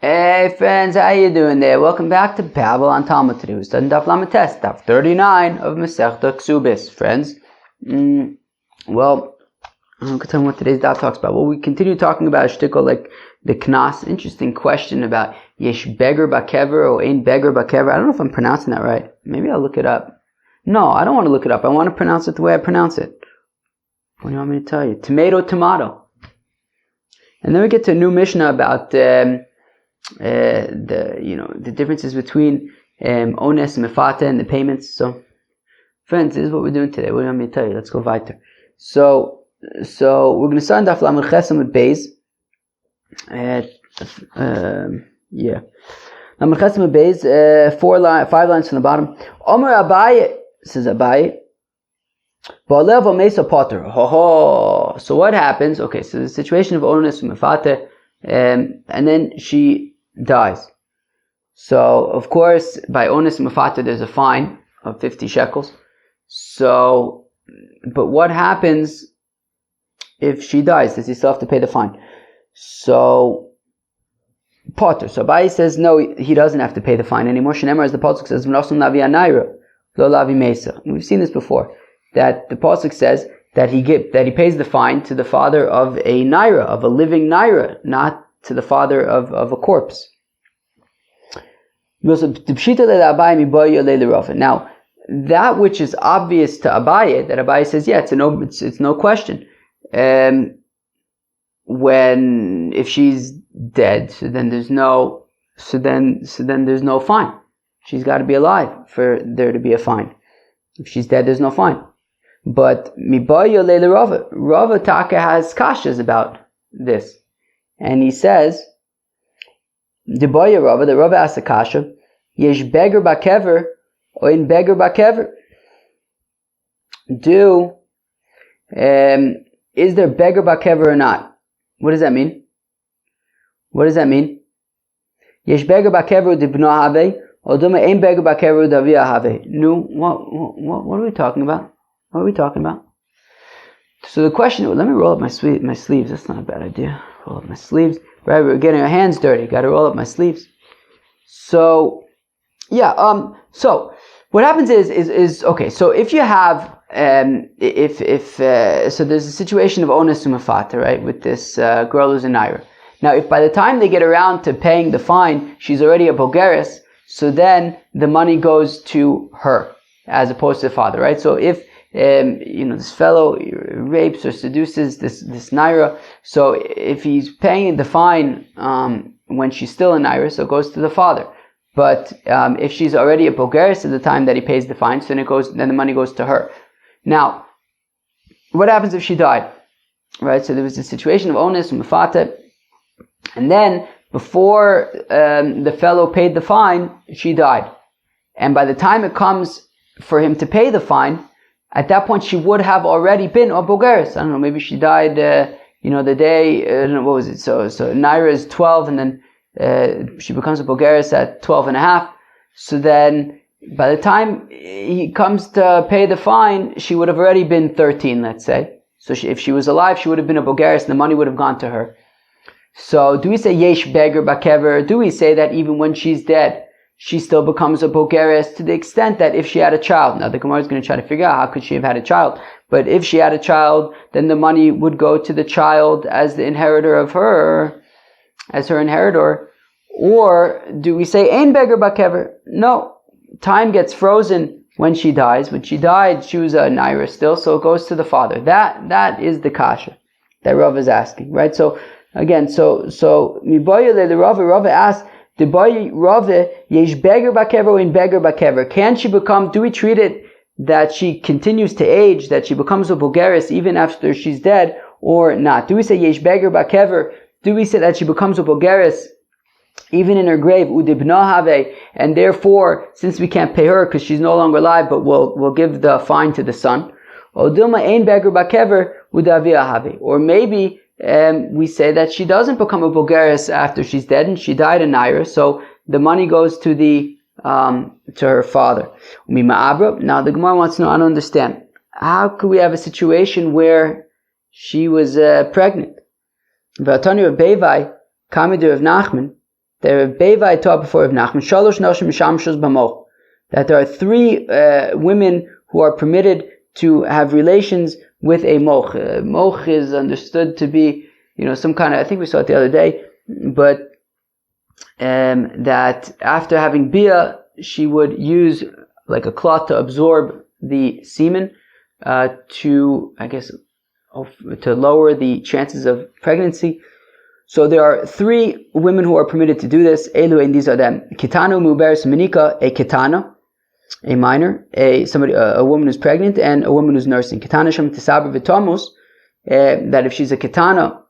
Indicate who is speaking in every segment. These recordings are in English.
Speaker 1: Hey friends, how you doing there? Welcome back to Babylon Talmud. Today we're studying Daf Lamed Tes, Daf 39 of Masechta Ksubis. Friends, well, I'm going to tell you what today's Daf talks about. Well, we continue talking about a shtickle like the Knas. Interesting question about Yesh Beger Bakever or Ein Beger Bakever. I don't know if I'm pronouncing that right. Maybe I'll look it up. No, I don't want to look it up. I want to pronounce it the way I pronounce it. What do you want me to tell you? Tomato. And then we get to a new Mishnah about the differences between ones and mefata and the payments. So, friends, this is what we're doing today. What do you want me to tell you? Let's go weiter. So we're going to start in Daf Lamed Ches with Beis. Lamed Ches with Beis. 5 lines from the bottom. Omer Abaye, says Abaye. Ba'alev Mesa Potter. So what happens? Okay, so the situation of ones and mefata, and then she dies. So, of course, by ones mefata, there's a fine of 50 shekels. So, but what happens if she dies? Does he still have to pay the fine? So, Potter. So, Abai says, no, he doesn't have to pay the fine anymore. Shenemar, as the Pasuk says, V'nosum lavi anayra, lo lavi mesa. We've seen this before, that the Pasuk says that he pays the fine to the father of a naira, of a living naira, not to the father of a corpse. Now, that which is obvious to Abaye, that Abaye says, yeah, it's no question. If she's dead, so then there's no fine. She's got to be alive for there to be a fine. If she's dead, there's no fine. But Mibaya Leila Rava Taka has kashas about this. And he says, the Rava asks a kasha, Yesh Beger Bakever, or in Beger Bakever. Is there Beger Bakever or not? What does that mean? Yesh Beger Bakever dibno have, or duma ein Beger Bakever davia have. No, what are we talking about? So the question, let me roll up my sleeves. That's not a bad idea. Roll up my sleeves. Right, we're getting our hands dirty. Got to roll up my sleeves. So, yeah. So what happens is okay. So if you have so there's a situation of ones umafata, right, with this girl who's a naira. Now, if by the time they get around to paying the fine, she's already a bogeres, so then the money goes to her as opposed to the father, right? So if this fellow rapes or seduces this naira, so if he's paying the fine when she's still a naira, so it goes to the father. But if she's already a bogeres at the time that he pays the fine, so then the money goes to her. Now, what happens if she died? Right, so there was a situation of ones and mefata, and then before the fellow paid the fine, she died. And by the time it comes for him to pay the fine, at that point, she would have already been a bogeres. I don't know, maybe she died, the day, I don't know, what was it? So naira is 12, and then she becomes a bogeres at 12 and a half. So then, by the time he comes to pay the fine, she would have already been 13, let's say. So if she was alive, she would have been a bogeres, and the money would have gone to her. So, do we say yesh beger bakever? Do we say that even when she's dead, she still becomes a bogeres to the extent that if she had a child? Now the Gemara is going to try to figure out how could she have had a child. But if she had a child, then the money would go to the child as the inheritor of her, as her inheritor. Or do we say ein beger bakever? No. Time gets frozen when she dies. When she died, she was a naira still, so it goes to the father. That is the kasha that Rav is asking, right? So again, so miboya le Rav asks, the boy Rave yesh beger bakever in beger bakever. Can she become? Do we treat it that she continues to age, that she becomes a bogeres even after she's dead, or not? Do we say yesh beger bakever? Do we say that she becomes a bogeres even in her grave, udibna have, and therefore, since we can't pay her because she's no longer alive, but we'll give the fine to the son? Or dilma ein beger bakever udavia have, or maybe we say that she doesn't become a bogeres after she's dead, and she died a naira, so the money goes to to her father. Now the Gemara wants to know, I don't understand. How could we have a situation where she was pregnant? V'atani of Bevai, Kamidir of Nachman, The Bevai taught before of Nachman, Shalosh Noshim Mishamshus Bamoch, that there are three women who are permitted to have relations with a moch. Moch is understood to be, some kind of, I think we saw it the other day, but that after having bia, she would use like a cloth to absorb the semen to lower the chances of pregnancy. So there are three women who are permitted to do this. Elu, and these are them: Kitano Muberes Menika, a Kitana, a minor, a woman who's pregnant, and a woman who's nursing. Kitana Shem Tisaber Vitomus, that if she's a Kitana,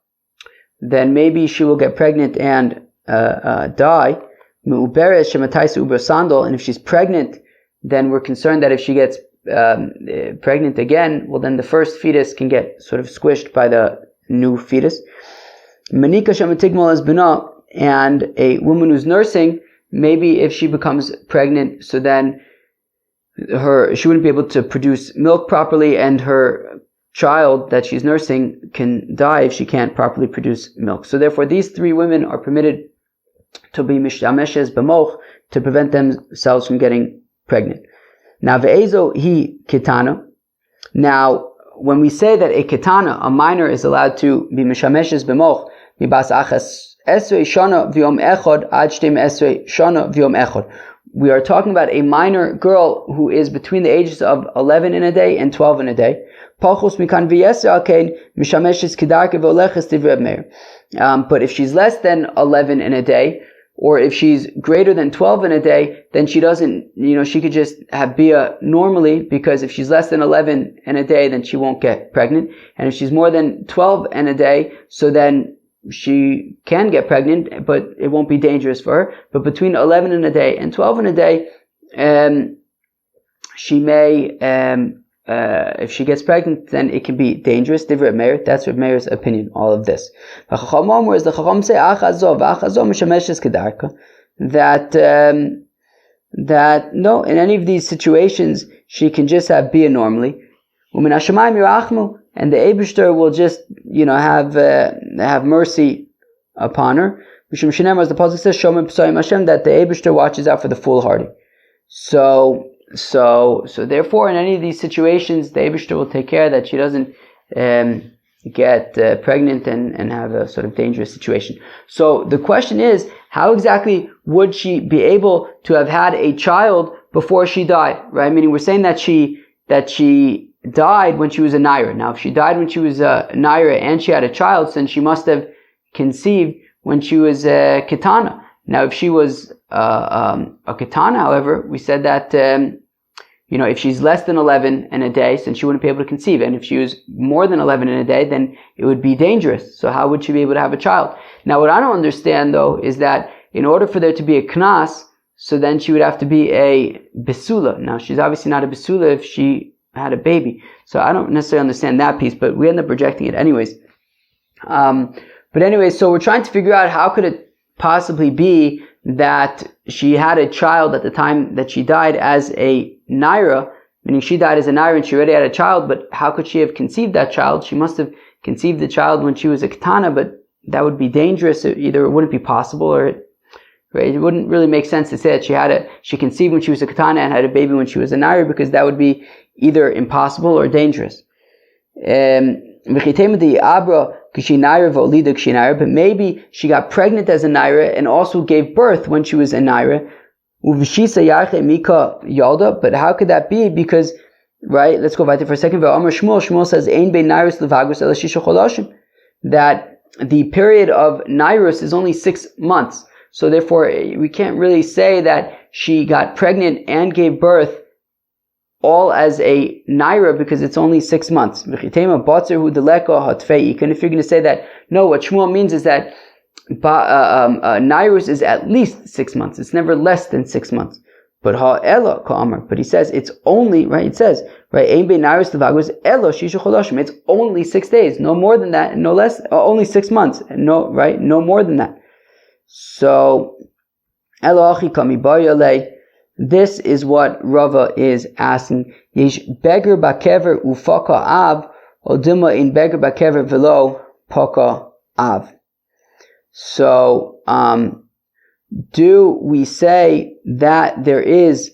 Speaker 1: then maybe she will get pregnant and die. Muberes Shemataisa Uber Sandal, and if she's pregnant, then we're concerned that if she gets pregnant again, well, then the first fetus can get sort of squished by the new fetus. Manika Shematigmal as Bina, and a woman who's nursing, maybe if she becomes pregnant, so then she wouldn't be able to produce milk properly, and her child that she's nursing can die if she can't properly produce milk. So therefore, these three women are permitted to be mishameshes b'moch, to prevent themselves from getting pregnant. Now, ve'ezo hi kitana. Now, when we say that a kitana, a minor, is allowed to be mishameshes b'moch, mibas achas esrei shana v'yom echad ad shtem esrei shana v'yom echad. We are talking about a minor girl who is between the ages of 11 in a day and 12 in a day. Pachos mikan v'yeser alkein mishameshes kidarke v'oleches divrei meir. But if she's less than 11 in a day, or if she's greater than 12 in a day, then she doesn't, she could just have bia normally, because if she's less than 11 in a day, then she won't get pregnant. And if she's more than 12 in a day, so then she can get pregnant, but it won't be dangerous for her. But between 11 in a day and 12 in a day, she may, if she gets pregnant, then it can be dangerous. Divrei Meir, that's Reb Meir's opinion, all of this. The Chacham say, that no, in any of these situations, she can just have bia normally. And the Eibishter will just, have mercy upon her. As the Pasuk says, that the Eibishter watches out for the foolhardy. So therefore, in any of these situations, the Eibishter will take care that she doesn't get pregnant and have a sort of dangerous situation. So the question is, how exactly would she be able to have had a child before she died? Right? Meaning, we're saying that she died when she was a naira. Now, if she died when she was a naira and she had a child, then she must have conceived when she was a kitana. Now, if she was a katana, however, we said that, if she's less than 11 in a day, then she wouldn't be able to conceive. And if she was more than 11 in a day, then it would be dangerous. So how would she be able to have a child? Now, what I don't understand, though, is that in order for there to be a knas, so then she would have to be a besula. Now, she's obviously not a besula if she had a baby. So I don't necessarily understand that piece, but we end up rejecting it anyways. But anyway, so we're trying to figure out how could it possibly be that she had a child at the time that she died as a naira, meaning she died as a naira and she already had a child, but how could she have conceived that child? She must have conceived the child when she was a katana, but that would be dangerous. Either it wouldn't be possible, or it wouldn't really make sense to say that she conceived when she was a katana and had a baby when she was a naira, because that would be either impossible or dangerous. But maybe she got pregnant as a naira and also gave birth when she was a naira. But how could that be? Because, right, let's go back there for a second. Shmuel says, that the period of nairus is only 6 months. So therefore, we can't really say that she got pregnant and gave birth all as a naira, because it's only 6 months. And if you're going to say that, no, what Shmuel means is that nairus is at least 6 months. It's never less than 6 months. But he says it's only, right? It says, right? It's only 6 days, no more than that, no less. Only 6 months, no, right? No more than that. So, this is what Rava is asking. Yesh beger bakever ufaka av, odima in beger bakever velo paka av. So, do we say that there is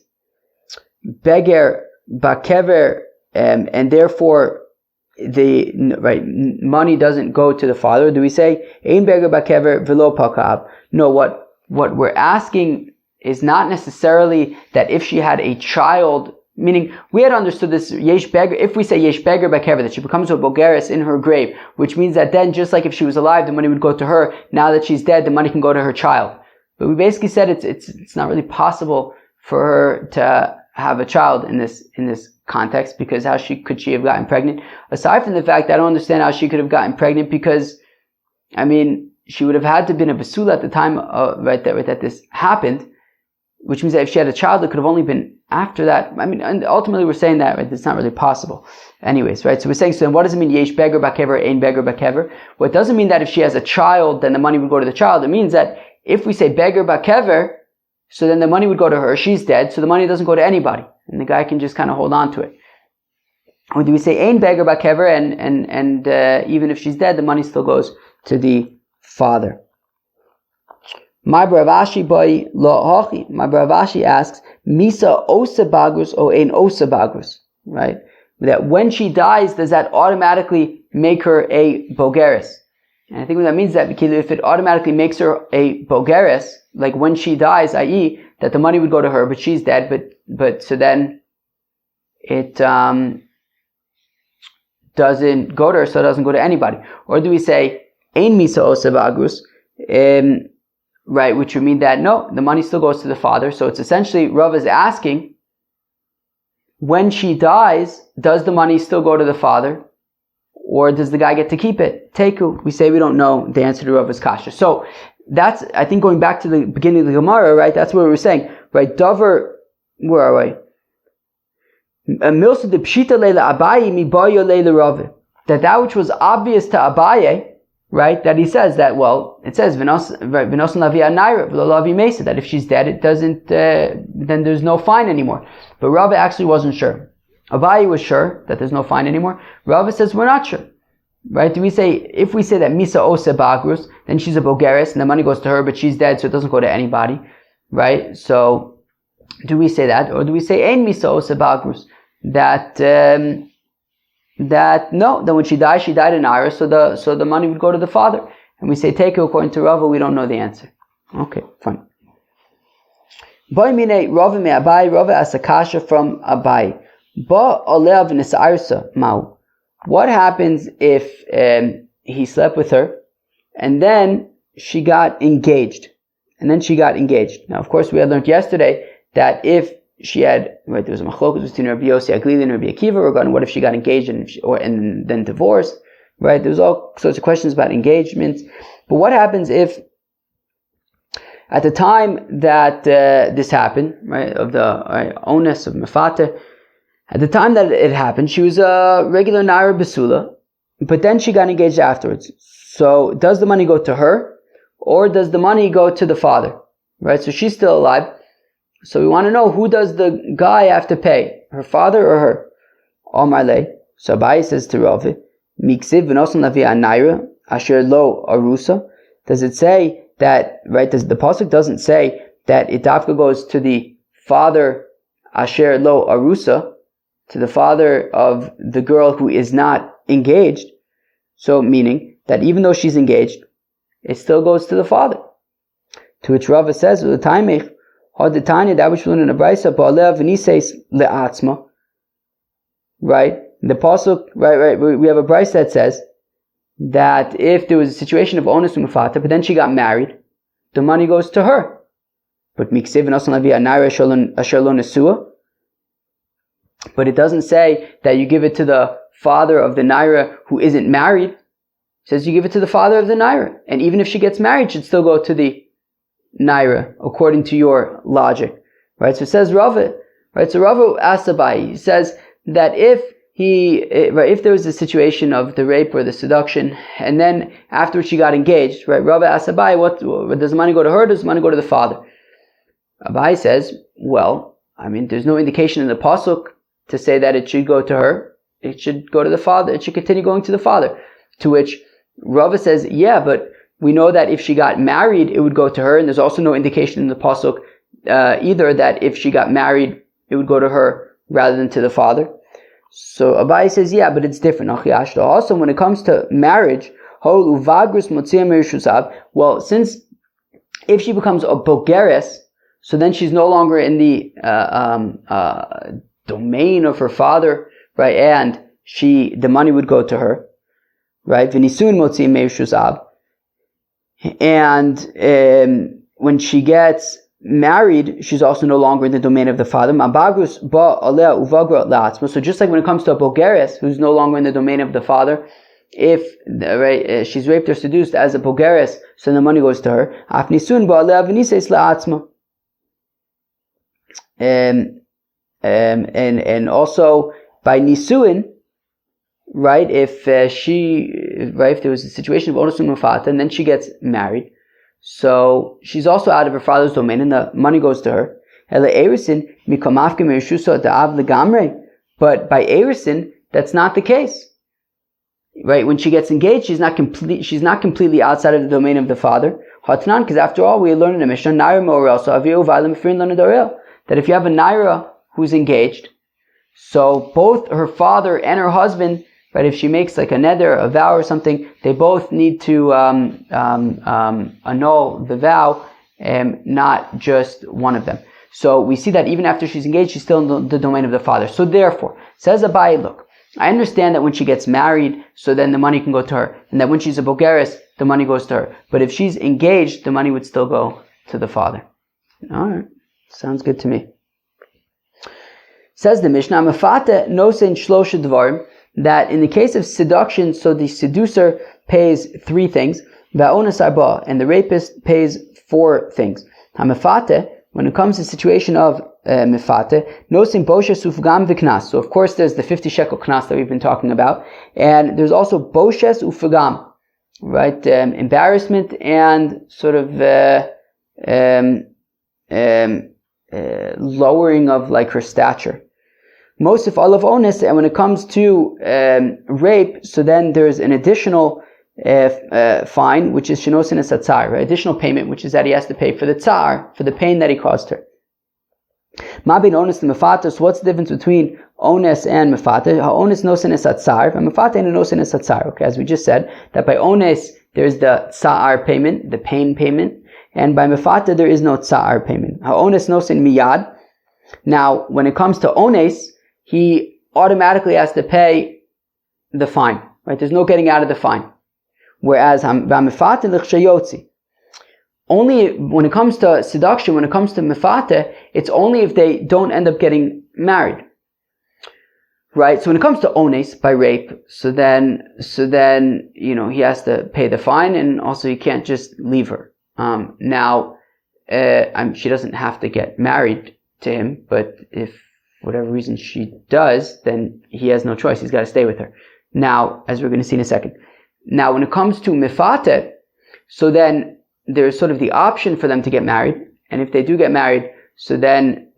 Speaker 1: beger bakever, and therefore the money doesn't go to the father? Do we say ein beger bakever velo pakav? No, what we're asking is not necessarily that if she had a child, meaning we had understood this yesh beger, if we say yesh beger bakever, that she becomes a bogeres in her grave, which means that then just like if she was alive, the money would go to her. Now that she's dead, the money can go to her child. But we basically said it's not really possible for her to have a child in this context, because how could she have gotten pregnant? Aside from the fact that I don't understand how she could have gotten pregnant, because she would have had to have been a basula at the time that this happened, which means that if she had a child, it could have only been after that. And ultimately we're saying that it's not really possible. Anyways, right? So we're saying, so then what does it mean yesh beger bakever, ein beger bakever? Well, it doesn't mean that if she has a child, then the money would go to the child. It means that if we say beger bakever, so then the money would go to her. She's dead, so the money doesn't go to anybody, and the guy can just kind of hold on to it. Or do we say ein beger bakever, and even if she's dead, the money still goes to the father? My Bravashi boy lo hachi. My Bravashi asks, Misa osa bagrus o ein osa bagrus, right? That when she dies, does that automatically make her a bogeres? And I think what that means is that if it automatically makes her a bogeres, like when she dies, i.e., that the money would go to her, but she's dead, but so then it doesn't go to her, so it doesn't go to anybody. Or do we say ein misa osa bagrus? Right, which would mean that no, the money still goes to the father. So it's essentially, Rav is asking, when she dies, does the money still go to the father, or does the guy get to keep it? Teku, we say we don't know the answer to Rav's kasha. So that's, I think, going back to the beginning of the Gemara, right? That's what we were saying, right? Dover, where are we? Milsa de pshita leila Abaye mi bayo leila Rav. That which was obvious to Abaye, right? That he says that, well, it says v'nosan lavia naira v'lo lavi mesa, that if she's dead, it doesn't, then there's no fine anymore. But Rava actually wasn't sure. Abaye was sure that there's no fine anymore. Rava says we're not sure, right? If we say that misa osa bagrus, then she's a bogeres and the money goes to her, but she's dead, so it doesn't go to anybody, right? So do we say that, or do we say ein misa osa bagrus, that no, then when she died in Ira, so the money would go to the father. And we say take it according to Rava, we don't know the answer. Okay, fine. Boy mine Rava me Abaye, Rava as a kasha from Abaye. Ba olev nisarsa mau. What happens if he slept with her and then she got engaged? Now, of course, we had learned yesterday that if she had, right, there was a machlokas between Rabbi Yossi Aglili and Rabbi Akiva regarding what if she got engaged and then divorced, right? There was all sorts of questions about engagements. But what happens if, at the time that this happened, right, of the onus of Mefata, at the time that it happened, she was a regular Naira Basula, but then she got engaged afterwards. So does the money go to her, or does the money go to the father, right? So she's still alive. So we want to know, who does the guy have to pay? Her father or her? Omar le. So Abaye says to Rav, Miksiv v'nosan lavia naira asher lo arusa. Does it say that, right, the pasuk doesn't say that it dafka goes to the father asher lo arusa, to the father of the girl who is not engaged. So meaning that even though she's engaged, it still goes to the father. To which Rava says, the time that which we learn in the Brisa, Ba'alev v'niseis le'atzma. Right? The pasuk, right. We have a Brisa that says that if there was a situation of onus umufata, but then she got married, the money goes to her. But miksiv v'nosan lavia naira asher lo nesua. But it doesn't say that you give it to the father of the naira who isn't married. It says you give it to the father of the naira, and even if she gets married, it should still go to the naira, according to your logic, right? So it says Rava, right? So Rava asks Abaye, he says that if there was a situation of the rape or the seduction, and then afterwards she got engaged, right? Rava asks Abaye, what does the money go to her? Does the money go to the father? Abaye says, well, there's no indication in the pasuk to say that it should go to her. It should go to the father. It should continue going to the father. To which Rava says, yeah, but we know that if she got married, it would go to her, and there's also no indication in the pasuk either that if she got married, it would go to her rather than to the father. So Abai says, yeah, but it's different. Also, when it comes to marriage, well, since if she becomes a bogeres, so then she's no longer in the domain of her father, right? And the money would go to her, right? And when she gets married, she's also no longer in the domain of the father. So just like when it comes to a bogeres, who's no longer in the domain of the father, if she's raped or seduced as a bogeres, so the money goes to her. And also by nisuin, right? If if there was a situation of onus mufata, and then she gets married, so she's also out of her father's domain, and the money goes to her. But by erisin, that's not the case, right? When she gets engaged, she's not completely outside of the domain of the father. Hatnan, because after all, we learn in the Mishnah that if you have a naira who's engaged, so both her father and her husband, right, if she makes like a neder, a vow or something, they both need to annul the vow, not just one of them. So we see that even after she's engaged, she's still in the domain of the father. So therefore, says Abai, look, I understand that when she gets married, so then the money can go to her, and that when she's a bogeres, the money goes to her. But if she's engaged, the money would still go to the father. All right, sounds good to me. Says the Mishnah, Mefate nosein shlosha dvarim, that in the case of seduction, so the seducer pays 3 things, va'onas arba, and the rapist pays 4 things. Hamefate, when it comes to the situation of mefate, nosim boshes ufgam v'knas. So of course there's the 50 shekel knas that we've been talking about, and there's also boshes ufgam, right? Embarrassment and sort of lowering of like her stature. Mosif olav ones, and when it comes to rape, so then there's an additional fine, which is shenosin esatzar, right? Additional payment, which is that he has to pay for the tsar, for the pain that he caused her. Mabin ones and mefata. So what's the difference between ones and mefata? Ones nosin esatzar, and mefata and nosin esatzar. Okay, as we just said, that by ones there's the tsar payment, the pain payment, and by mefata there is no tsar payment. Ones nosin miyad. Now, when it comes to ones, he automatically has to pay the fine, right? There's no getting out of the fine. Whereas, only when it comes to seduction, when it comes to mefate, it's only if they don't end up getting married, right? So when it comes to ones by rape, so then he has to pay the fine, and also he can't just leave her. She doesn't have to get married to him, but if whatever reason she does, then he has no choice. He's got to stay with her. Now, as we're going to see in a second. Now, when it comes to mefate, so then there's sort of the option for them to get married. And if they do get married, so then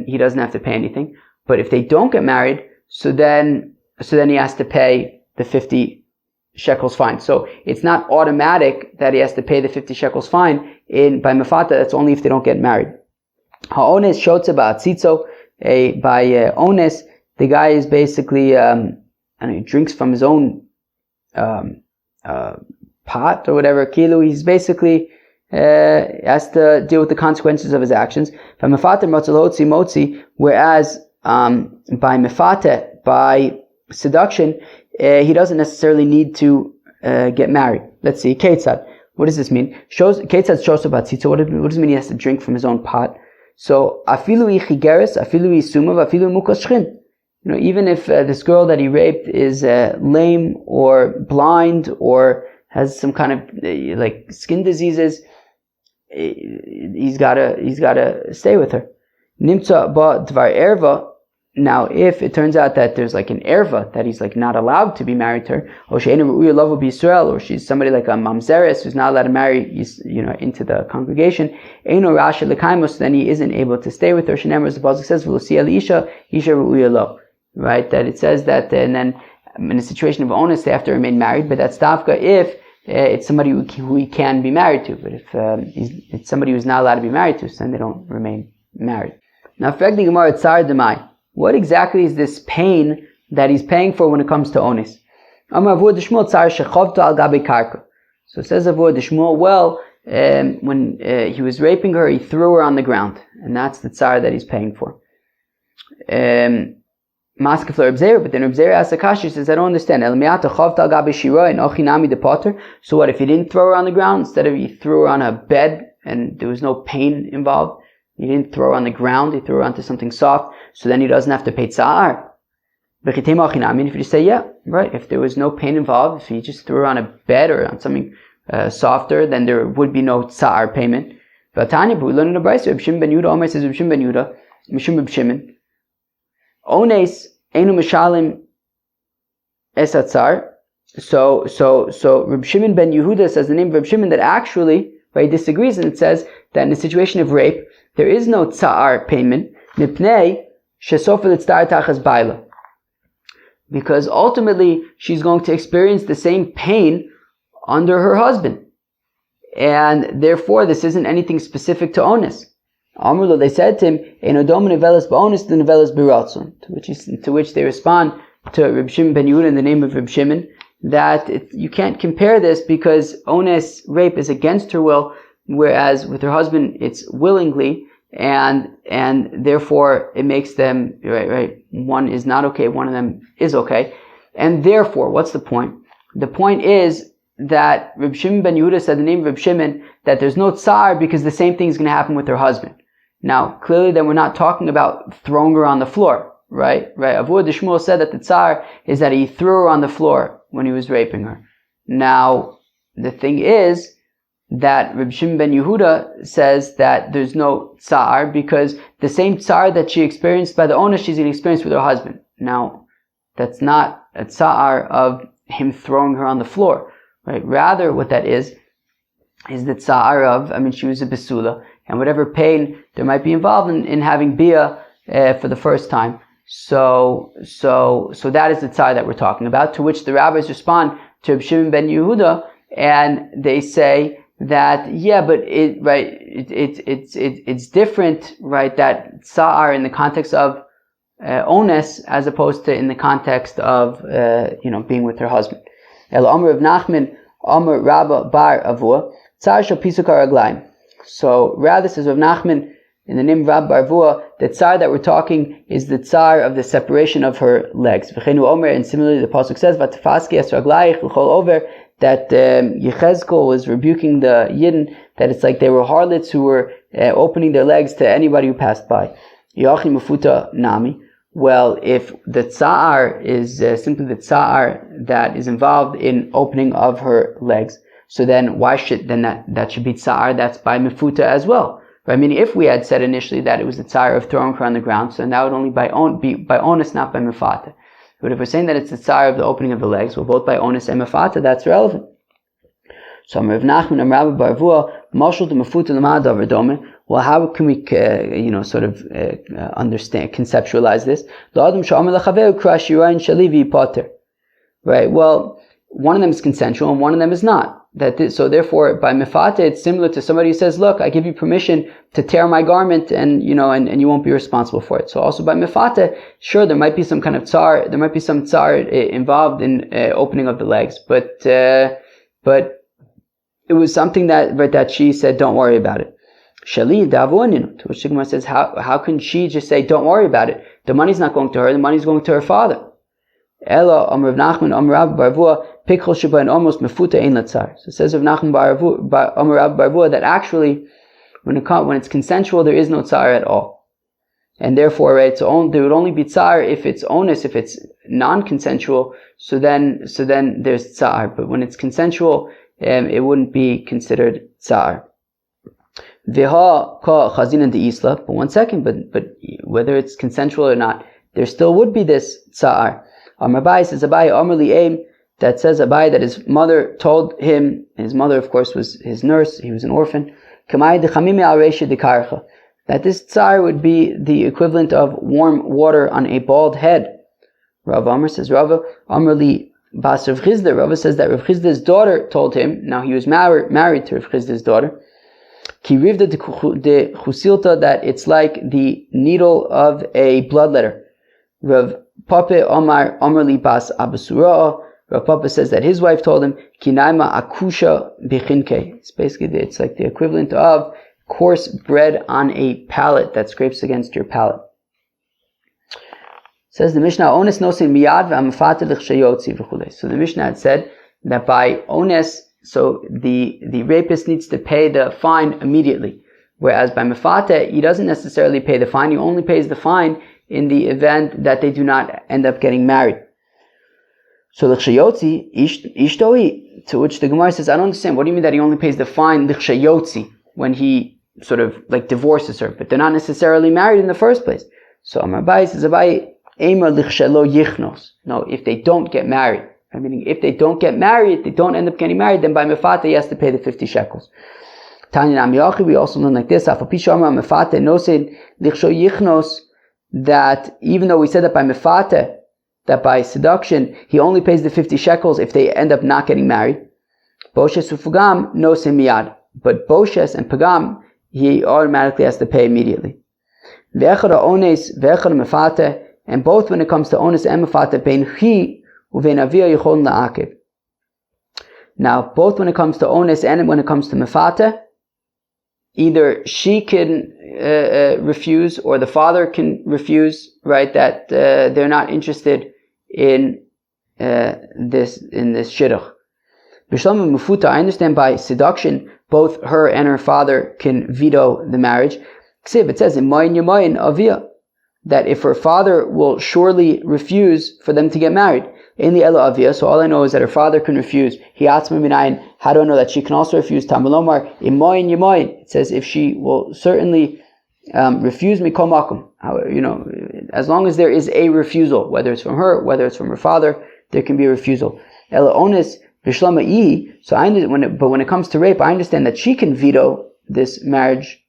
Speaker 1: he doesn't have to pay anything. But if they don't get married, so then he has to pay the 50 shekels fine. So it's not automatic that he has to pay the 50 shekels fine by mefate. That's only if they don't get married. Ha'ones shotze ba'atzitzo. By ones, the guy is basically, he drinks from his own pot or whatever, kilo. He's basically has to deal with the consequences of his actions. Whereas by mefate, by seduction, he doesn't necessarily need to get married. Let's see, Ketzad. What does this mean? Ketzad shoso ba'atzitzo. What does it mean he has to drink from his own pot? So, afilu chigeres, afilu sumav, afilu mukas shchin. Even if this girl that he raped is lame or blind or has some kind of like skin diseases, he's gotta stay with her. Nimtza ba dvar erva. Now, if it turns out that there's like an erva, that he's like not allowed to be married to her, or she'ena ru'uya lavo b'Yisrael, or she's somebody like a mamzeres who's not allowed to marry, into the congregation, eino rasha l'kaimos, then he isn't able to stay with her. Shenemar, as the pasuk says, v'lo isha ru'uya lo, right? That it says that, and then in a situation of onus, they have to remain married, but that's dafka if it's somebody who he can be married to. But if it's somebody who's not allowed to be married to, so then they don't remain married. Now, what exactly is this pain that he's paying for when it comes to onis? So says Avur de Shmuel, well, when he was raping her, he threw her on the ground, and that's the tsar that he's paying for. But then Reb Zera asks Akash, he says, I don't understand. So what if he didn't throw her on the ground? Instead of he threw her on a bed and there was no pain involved, he didn't throw her on the ground, he threw her onto something soft, so then he doesn't have to pay tsar. If you say, yeah, right, if there was no pain involved, if he just threw her on a bed or on something softer, then there would be no tsar payment. But we learn in the Brayso, Reb Shimon ben Yehuda, Omer says Reb Shimon ben Yehuda, Mishum Reb Shimon, Ones Einu Mishalim Es Hatzar. So Reb Shimon ben Yehuda says the name of Reb Shimon that actually, right, he disagrees, and it says that in a situation of rape, there is no tsar payment, Mipnei Shesofa Litztar Tachas Baila. Because ultimately, she's going to experience the same pain under her husband. And therefore, this isn't anything specific to onus. Amrullah, they said to him, to which they respond to Reb Shimon ben Yehuda in the name of Reb Shimon, that you can't compare this because onus, rape, is against her will, whereas with her husband, it's willingly, and therefore it makes them, right, one is not okay, one of them is okay. And therefore, what's the point? The point is that Reb Shimon ben Yehuda said the name of Reb Shimon, that there's no tsar because the same thing is going to happen with her husband. Now, clearly then we're not talking about throwing her on the floor, right? Avur de Shmuel said that the tsar is that he threw her on the floor when he was raping her. Now, the thing is that Reb Shimon ben Yehuda says that there's no tsar because the same tsar that she experienced by the onus, she's going to experience with her husband. Now, that's not a tsar of him throwing her on the floor, right? Rather, what that is the tsar of, she was a besula, and whatever pain there might be involved in having bia for the first time. So that is the tsar that we're talking about, to which the rabbis respond to Reb Shimon ben Yehuda, and they say that, yeah, but it's different, right, that tsar in the context of onus as opposed to in the context of, being with her husband. El Amr of Nachman, Amr Rabba Bar Avua, Tsar Shal Pisuk HaRaglaim. So rather, says Rav Nachman, in the name of Rabba Bar Avua, the tsar that we're talking is the tsar of the separation of her legs. V'chenu Omer, and similarly the pasuk says, V'tafaski es raglayich l'chol over, that Yechezkel was rebuking the Yidden, that it's like they were harlots who were opening their legs to anybody who passed by. Yochi Mufuta Nami. Well, if the tsar is simply the tsar that is involved in opening of her legs, so then why should that should be tsar that's by mefuta as well? Right? If we had said initially that it was the tsar of throwing her on the ground, so that would only be by onus, not by mefata. But if we're saying that it's the tsar of the opening of the legs, well, both by onus and mefata, that's relevant. So Rav Nachman and Rabbi Bar Avua, mashal to mefuta l'madav redome. Well, how can we, understand, conceptualize this? Right. Well, one of them is consensual and one of them is not. So therefore, by mefata, it's similar to somebody who says, "Look, I give you permission to tear my garment, and you won't be responsible for it." So also by mefata, sure, there might be some kind of tsar, there might be some tsar involved in opening of the legs, but it was something that she said, "Don't worry about it." Shali Davoninu, to which the Gemara says, how can she just say, don't worry about it? The money's not going to her, the money's going to her father. Ella Amr Nachman Amr Rabba Bar Avua Pikhol Sheba and almost Mefuta Ein Latzar. So it says of Nachman Amr Rabba Bar Avua that actually when it's consensual there is no tsar at all. And therefore, right, so there would only be tsar if it's onus, if it's non-consensual, so then there's tsar. But when it's consensual, it wouldn't be considered tsar. Viha ka chazina de isla. But one second, but whether it's consensual or not, there still would be this tsar. Amar Abai says Abai Amar li Aim, that says Abai that his mother told him, and his mother of course was his nurse, he was an orphan, Kamai de chamimi al reisha de karcha, that this tsar would be the equivalent of warm water on a bald head. Rav Amar says Rav Amar li Bas Rav Chisda, Rava says that Rav Chisda's daughter told him, now he was married to Rav Chisda's daughter, Ki rivda de chusilta, that it's like the needle of a bloodletter. Rav Papa Omar Li Bas Abasura, Rav Papa says that his wife told him, Kinaima akusha bichinke. It's like the equivalent of coarse bread on a pallet that scrapes against your palate. Says the Mishnah, Ones nosin miyad v'amafata l'chshayotzi v'chulei. So the Mishnah had said that by ones, so the rapist needs to pay the fine immediately. Whereas by mafata, he doesn't necessarily pay the fine, he only pays the fine in the event that they do not end up getting married. So l'chshayotzi, ishtoi, to which the Gemara says, I don't understand, what do you mean that he only pays the fine l'chshayotzi, when he sort of like divorces her, but they're not necessarily married in the first place. So Amar Abai says, Abai, no, if they don't get married, meaning if they don't get married, they don't end up getting married, then by mefata he has to pay the 50 shekels. We also learn like this, that even though we said that by mefata, that by seduction, he only pays the 50 shekels if they end up not getting married. Boshes ufugam nose miyad. But Boshes and Pagam, he automatically has to pay immediately. And both when it comes to ones and mefata, bein chi uvein avia yichol la'akev. Now, both when it comes to ones and when it comes to mefata, either she can refuse or the father can refuse, right? That they're not interested in this shidduch. B'shlom mufuta, I understand by seduction, both her and her father can veto the marriage. Ksib, it says in Moyin Yamoyin Avia, that if her father will surely refuse for them to get married. In the Elo Avia, so all I know is that her father can refuse. Hiatzma minayin. How do I know that she can also refuse? Tamalomar imoyin yamoyin. It says if she will certainly refuse mikol makom. As long as there is a refusal, whether it's from her, whether it's from her father, there can be a refusal. Elo onis b'shlama ihi. So but when it comes to rape, I understand that she can veto this marriage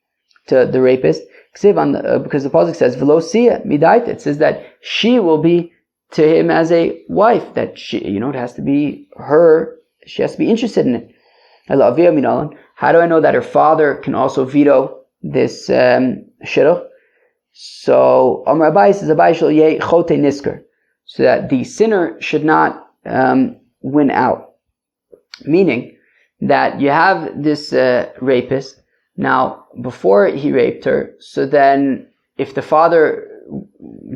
Speaker 1: to the rapist. Because the pasuk says v'lo siya midaita, it says that she will be to him as a wife, that she, it has to be her, she has to be interested in it. How do I know that her father can also veto this shidduch? So Amar Abai says Abai shel yeh chote nisker, so that the sinner should not win out. Meaning that you have this rapist. Now, before he raped her, so then if the father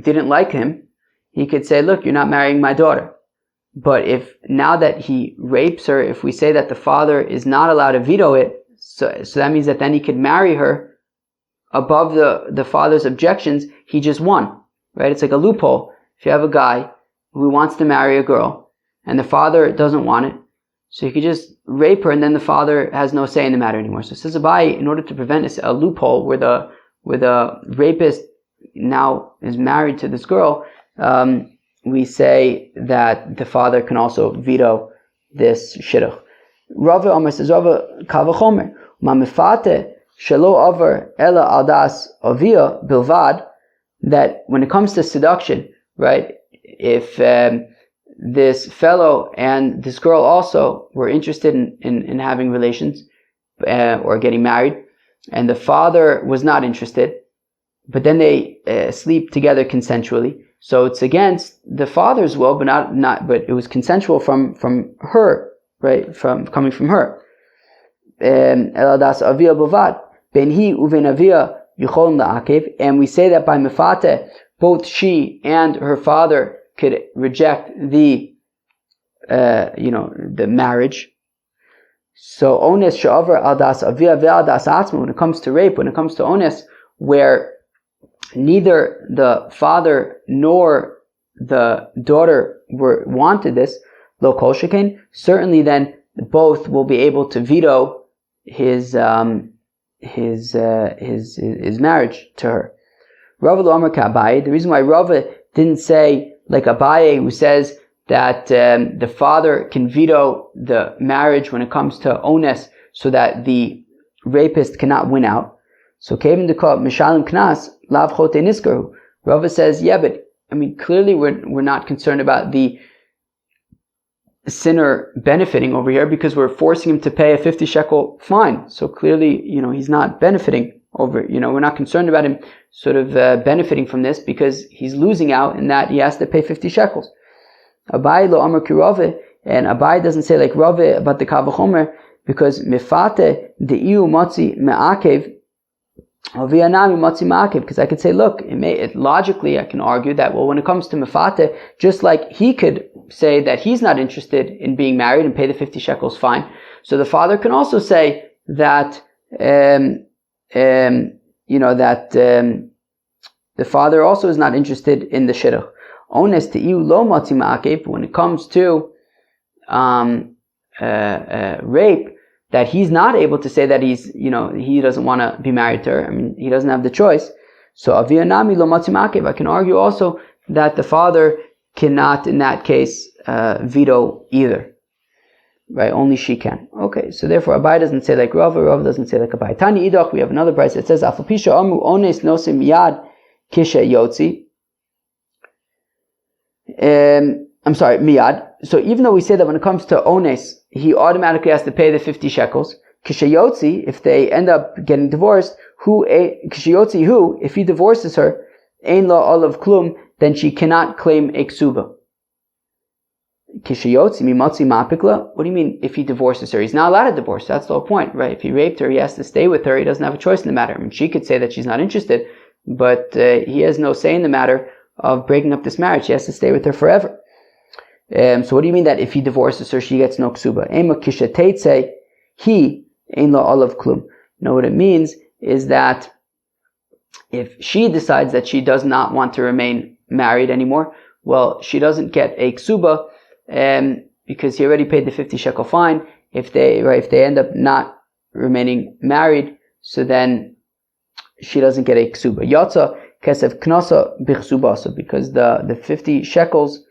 Speaker 1: didn't like him, he could say, look, you're not marrying my daughter. But if now that he rapes her, if we say that the father is not allowed to veto it, so that means that then he could marry her above the father's objections, he just won, right? It's like a loophole. If you have a guy who wants to marry a girl and the father doesn't want it, so you could just rape her and then the father has no say in the matter anymore. So says Abai, in order to prevent a loophole where the rapist now is married to this girl, we say that the father can also veto this shidduch. Rava Omer says, Rava Kavachomer, Mamifate Shalo Over Ela Aldas Avia Bilvad, that when it comes to seduction, right, if this fellow and this girl also were interested in having relations or getting married, and the father was not interested, but then they sleep together consensually. So it's against the father's will, but but it was consensual from her, right? Coming from her. And we say that by mefate, both she and her father could reject the marriage. So ones she'avar al das avia ve'al das atzma, when it comes to rape, when it comes to ones, where neither the father nor the daughter wanted this, lo kol shekain, certainly then both will be able to veto his marriage to her. Rava lo amar ka'Abaye. The reason why Rava didn't say like Abaye, who says that the father can veto the marriage when it comes to ones, so that the rapist cannot win out. So Kevin de Kop Mishalim Knas Lav Chote Niskaru. Rava says, yeah, but clearly we're not concerned about the sinner benefiting over here because we're forcing him to pay a 50 shekel fine. So clearly, he's not benefiting over, we're not concerned about him sort of benefiting from this because he's losing out in that he has to pay 50 shekels. Abai lo amar ki Rave, and Abai doesn't say like Rave about the Kal V'chomer because mefate de'iu motzi me'akev because I could say, look, logically I can argue that, well, when it comes to mefate, just like he could say that he's not interested in being married and pay the 50 shekels fine, so the father can also say that the father also is not interested in the shidduch. Ones te'iu lo motzi ma'akev, when it comes to rape, that he's not able to say that he doesn't want to be married to her. I mean, he doesn't have the choice. So avia nami lo motzi ma'akev, I can argue also that the father cannot, in that case, veto either. Right? Only she can. Okay, so therefore Abai doesn't say like Rav doesn't say like Abai. Tani idach, we have another price. It says, Afapisha amu ones nosim miyad kishe yotzi. I'm sorry, miyad. So even though we say that when it comes to ones, he automatically has to pay the 50 shekels. Kishayotzi, if they end up getting divorced, Kishayotzi, if he divorces her, ein la olav klum, then she cannot claim a ksuba. Kishayotzi, mimatzi mapikla. What do you mean if he divorces her? He's not allowed to divorce. That's the whole point, right? If he raped her, he has to stay with her. He doesn't have a choice in the matter. I mean, she could say that she's not interested, but he has no say in the matter of breaking up this marriage. He has to stay with her forever. So what do you mean that if he divorces her, she gets no ksuba? Ema kishateitze, he ein la olav klum. No, what it means is that if she decides that she does not want to remain married anymore, well, she doesn't get a ksuba, because he already paid the 50 shekel fine. If they end up not remaining married, so then she doesn't get a ksuba. Yotza kesef knosa bichsubasa, because the 50 shekels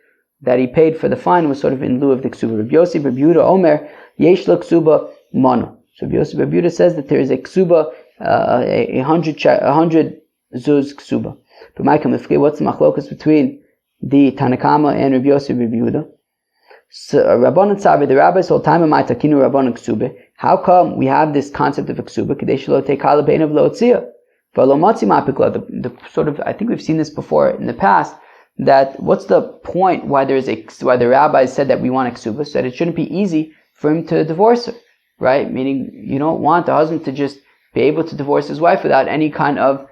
Speaker 1: that he paid for the fine was sort of in lieu of the ksuba. Rabbi Yossi, Rabbi Yehuda, Omer, yesh la ksuba manu. So Rabbi Yossi, Rabbi Yehuda says that there is a ksuba, 100 zuz ksuba. But Michael, what's the machlokas between the Tanakama and Rabbi Yossi, Rabbi Yehuda? So Rabbanan Tzavi, the rabbis all time in takinu Rabbanan ksube. How come we have this concept of a ksuba? Kadesh lo tekala bein of lo tzia. V'lo matzi mapikla. The sort of, I think we've seen this before in the past, that what's the point why the rabbis said that we want a ksuba, so that it shouldn't be easy for him to divorce her, right? Meaning you don't want the husband to just be able to divorce his wife without any kind of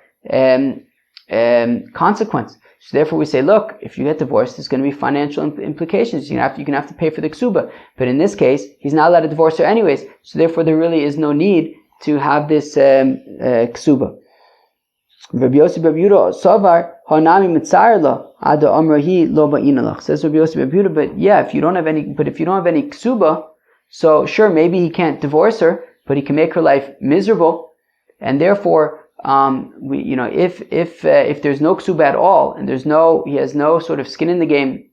Speaker 1: consequence. So therefore we say, look, if you get divorced, there's going to be financial implications. You're going to have to pay for the ksuba. But in this case, he's not allowed to divorce her anyways. So therefore there really is no need to have this ksuba. Rabbi Yossi Rabbi Yehuda Savar Hanami Mitzarla Ada Amrahi Lo Ba'inalach. Says Rabbi Yossi Rabbi Yehuda, but if you don't have any ksuba, so sure, maybe he can't divorce her, but he can make her life miserable, and therefore, if there's no ksuba at all, and he has no sort of skin in the game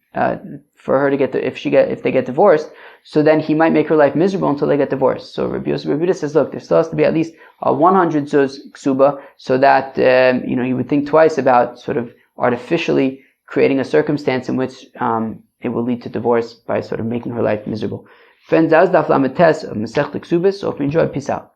Speaker 1: for her to get if they get divorced, so then he might make her life miserable until they get divorced. So Rabbi Yossi Rabbi Yehuda says, look, there still has to be at least 100 zuz ksuba, so that he would think twice about sort of artificially creating a circumstance in which it will lead to divorce by sort of making her life miserable. Friends, that was Daf Lamed Tes of Masechta Ksubis. So if you enjoyed, peace out.